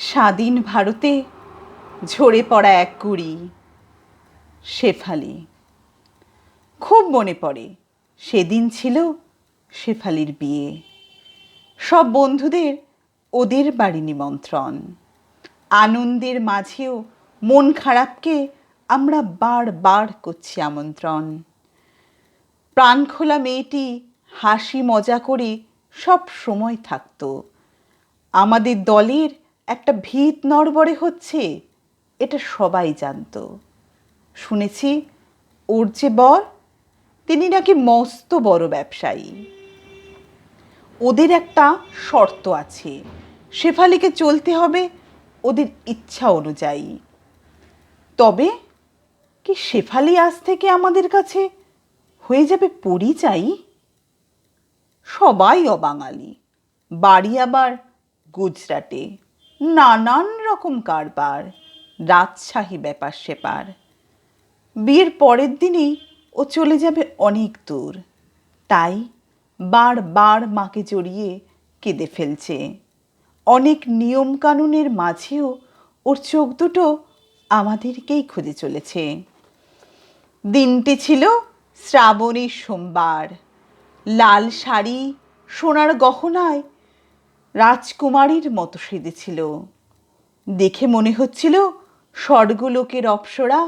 স্বাধীন ভারতে ঝরে পড়া এক কুড়ি, শেফালি। খুব মনে পড়ে, সেদিন ছিল শেফালির বিয়ে। সব বন্ধুদের ওদের বাড়ি নিমন্ত্রণ। আনন্দের মাঝেও মন খারাপকে আমরা বারবার করছি আমন্ত্রণ। প্রাণখোলা মেয়েটি হাসি মজা করে সব সময় থাকতো। আমাদের দলের একটা ভিত নড়বড়ে হচ্ছে, এটা সবাই জানতো। শুনেছি ওর যে বর, তিনি নাকি মস্ত বড় ব্যবসায়ী। ওদের একটা শর্ত আছে, শেফালিকে চলতে হবে ওদের ইচ্ছা অনুযায়ী। তবে কি শেফালি আজ থেকে আমাদের কাছে হয়ে যাবে পরিচায়ী? সবাই অবাঙালি, বাড়ি আবার গুজরাটে, নানান রকম কারবার, রাজশাহী ব্যাপার সেপার। বিয়ের পরের দিনই ও চলে যাবে অনেক দূর, তাই বারবার মাকে জড়িয়ে কেঁদে ফেলছে। অনেক নিয়ম কানুনের মাঝেও ওর চোখ দুটো আমাদেরকেই খুঁজে চলেছে। দিনটি ছিল শ্রাবণীর সোমবার। লাল শাড়ি, সোনার গহনায় রাজকুমারীর মতো সেজেছিল। দেখে মনে হচ্ছিল স্বর্গলোকের অপ্সরা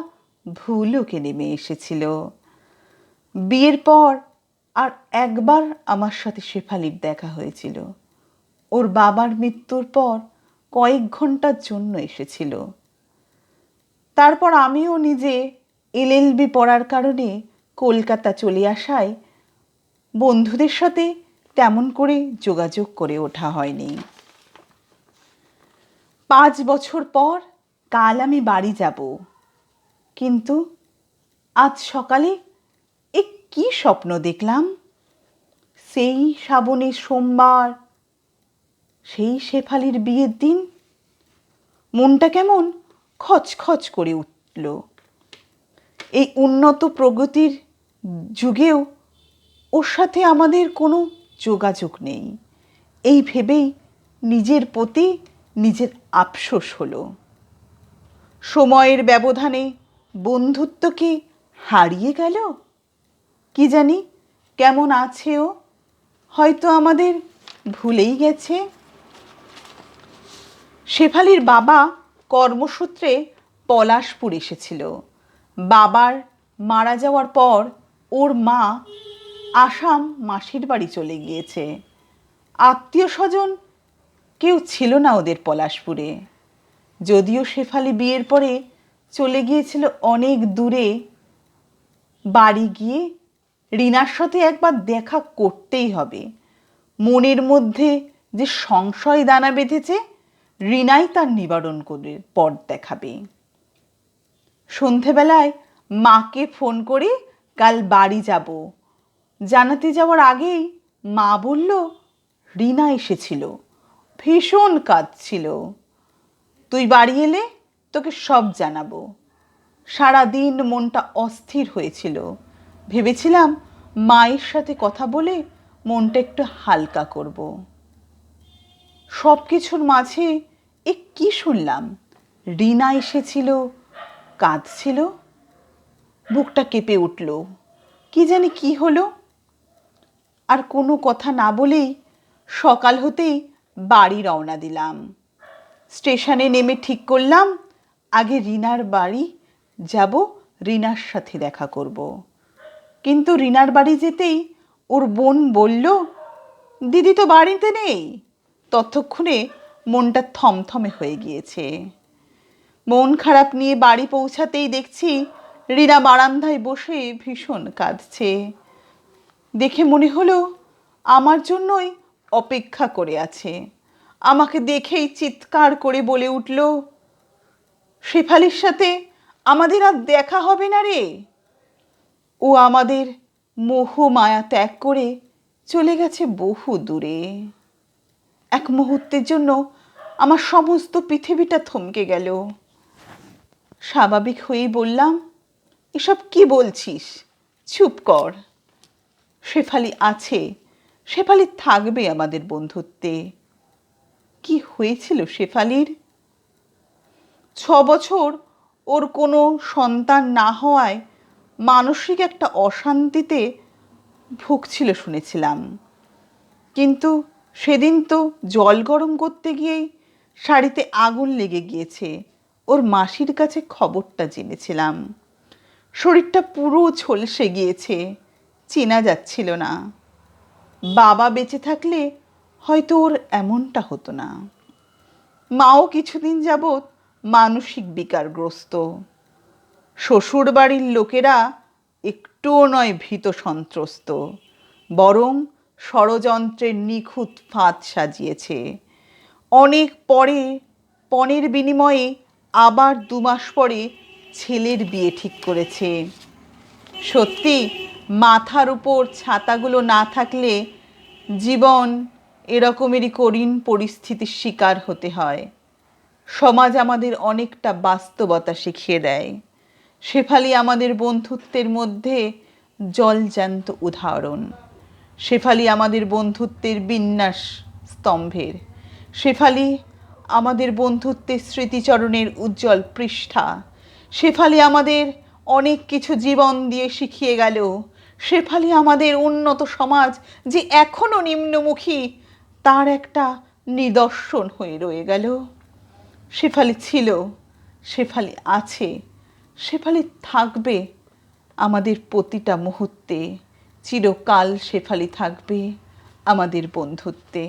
ভূলোকে নেমে এসেছিল। বিয়ের পর আর একবার আমার সাথে শেফালির দেখা হয়েছিল। ওর বাবার মৃত্যুর পর কয়েক ঘন্টার জন্য এসেছিল। তারপর আমিও নিজে এলএলবি পড়ার কারণে কলকাতা চলে আসায় বন্ধুদের সাথে তেমন করে যোগাযোগ করে ওঠা হয়নি। 5 বছর পর কাল আমি বাড়ি যাব, কিন্তু আজ সকালে কি স্বপ্ন দেখলাম। সেই শ্রাবণের সোমবার, সেই শেফালির বিয়ের দিন। মনটা কেমন খচখচ করে উঠল। এই উন্নত প্রগতির যুগেও ওর সাথে আমাদের কোনো যোগাযোগ নেই, এই ভেবেই নিজের প্রতি নিজের আফসোস হলো। সময়ের ব্যবধানে বন্ধুত্ব কি হারিয়ে গেল? কি জানি কেমন আছে ও, হয়তো আমাদের ভুলেই গেছে। শেফালির বাবা কর্মসূত্রে পলাশপুর এসেছিল। বাবার মারা যাওয়ার পর ওর মা আসাম মাসির বাড়ি চলে গিয়েছে। আত্মীয় স্বজন কেউ ছিল না ওদের পলাশপুরে। যদিও শেফালি বিয়ের পরে চলে গিয়েছিল অনেক দূরে, বাড়ি গিয়ে রিনার সাথে একবার দেখা করতেই হবে। মনের মধ্যে যে সংশয় দানা বেঁধেছে, রিনাই তার নিবারণ করে পথ দেখাবে। সন্ধেবেলায় মাকে ফোন করে কাল বাড়ি যাব জানাতে যাওয়ার আগেই মা বলল রিনা এসেছিল, ভীষণ কাঁদছিল। তুই বাড়ি এলে তোকে সব জানাবো। সারাদিন মনটা অস্থির হয়েছিল। ভেবেছিলাম মায়ের সাথে কথা বলে মনটা একটু হালকা করব। সব কিছুর মাঝে কি শুনলাম, রিনা এসেছিল, কাঁদছিল। বুকটা কেঁপে উঠল। কি জানি কি হলো। আর কোনো কথা না বলেই সকাল হতেই বাড়ি রওনা দিলাম। স্টেশনে নেমে ঠিক করলাম আগে রিনার বাড়ি যাব, রিনার সাথে দেখা করব। কিন্তু রিনার বাড়ি যেতেই ওর বোন বলল, দিদি তো বাড়িতে নেই। ততক্ষণে মনটা থমথমে হয়ে গিয়েছে। মন খারাপ নিয়ে বাড়ি পৌঁছাতেই দেখছি রিনা বারান্দায় বসে ভীষণ কাঁদছে। দেখে মনে হলো আমার জন্যই অপেক্ষা করে আছে। আমাকে দেখেই চিৎকার করে বলে উঠল, শেফালির সাথে আমাদের আর দেখা হবে না রে। ও আমাদের মোহ মায়া ত্যাগ করে চলে গেছে বহু দূরে। এক মুহূর্তের জন্য আমার সমস্ত পৃথিবীটা থমকে গেল। স্বাভাবিক হয়েই বললাম, এসব কি বলছিস, চুপ কর। শেফালি আছে, শেফালি থাকবে আমাদের বন্ধুত্বে। কি হয়েছিল শেফালির? 6 বছর ওর কোনো সন্তান না হওয়ায় মানসিক একটা অশান্তিতে ভুগছিল শুনেছিলাম। কিন্তু সেদিন তো জল গরম করতে গিয়েই শাড়িতে আগুন লেগে গিয়েছে। ওর মাসির কাছে খবরটা জেনেছিলাম। শরীরটা পুরো ঝলসে গিয়েছে, চেনা যাচ্ছিল না। বাবা বেঁচে থাকলে হয়তো ওর এমনটা হতো না। মাও কিছুদিন যাবৎ মানসিক বিকারগ্রস্ত। শ্বশুর বাড়ির লোকেরা একটুও নয় ভীত সন্ত্রস্ত, বরং ষড়যন্ত্রের নিখুঁত ফাঁদ সাজিয়েছে। অনেক পরে পণের বিনিময়ে আবার 2 মাস পরে ছেলের বিয়ে ঠিক করেছে। সত্যি মাথার উপর ছাতাগুলো না থাকলে জীবন এরকমেরই করুণ পরিস্থিতির শিকার হতে হয়। সমাজ আমাদের অনেকটা বাস্তবতা শিখিয়ে দেয়। শেফালি আমাদের বন্ধুত্বের মধ্যে জলজ্যান্ত উদাহরণ। শেফালি আমাদের বন্ধুত্বের বিন্যাস স্তম্ভের। শেফালি আমাদের বন্ধুত্বের স্মৃতিচরণের উজ্জ্বল পৃষ্ঠা। শেফালি আমাদের অনেক কিছু জীবন দিয়ে শিখিয়ে গেল। শেফালি আমাদের উন্নত সমাজ যে এখনো নিম্নমুখী তার একটা নিদর্শন হয়ে রয়ে গেল। শেফালি ছিল, শেফালি আছে, শেফালি থাকবে আমাদের প্রতিটা মুহূর্তে। চিরকাল শেফালি থাকবে আমাদের বন্ধুত্বে।